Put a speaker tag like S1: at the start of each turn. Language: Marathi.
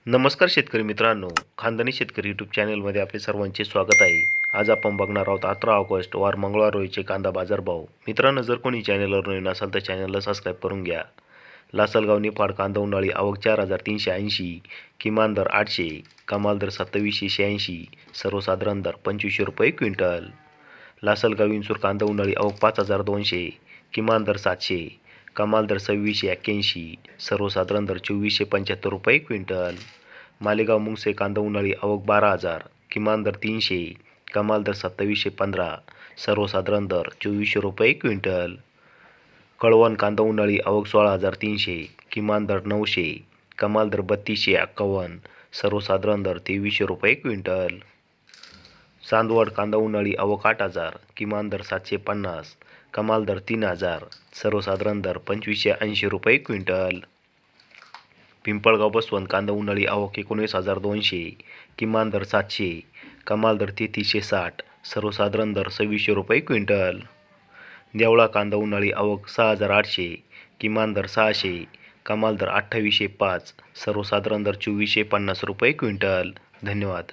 S1: नमस्कार शेतकरी मित्रांनो, खानदानी शेतकरी यूट्यूब चॅनलमध्ये आपले सर्वांचे स्वागत आहे. आज आपण बघणार आहोत 18 ऑगस्ट वार मंगळवार रोजीचे कांदा बाजारभाव. मित्रांनो, जर कोणी चॅनलवर नवीन असाल तर चॅनलला सबस्क्राईब करून घ्या. लासलगाव निफाड कांदा उन्हाळी आवक 4,380, किमान दर 800, कमाल दर 2786, सर्वसाधारण दर 2500 रुपये क्विंटल. लासलगाव विंचूर कांदा उन्हाळी आवक 5,200, किमान दर 700, कमाल दर 2681, सर्वसाधारण दर 2475 रुपये क्विंटल. मालेगाव मुंगसे कांदा उन्हाळी आवक 12,000, किमान दर 300, कमाल दर 2715, सर्वसाधारण दर 2400 रुपये क्विंटल. कळवण कांदा उन्हाळी आवक 16,300, किमान दर 900, कमाल दर 3251, सर्वसाधारण दर 2300 रुपये क्विंटल. चांदवड कांदा उन्हाळी आवक 8,000, किमान दर 750, कमाल दर 3,000, सर्वसाधारण दर 2580 रुपये क्विंटल. पिंपळगाव बसवंत कांदा उन्हाळी आवक 19,200, किमान दर 700, कमाल दर 3360, सर्वसाधारण दर 2600 रुपये क्विंटल. देवळा कांदा उन्हाळी आवक 6,800, किमान दर 600, कमाल दर 2805, सर्वसाधारण दर 2450 रुपये क्विंटल. धन्यवाद.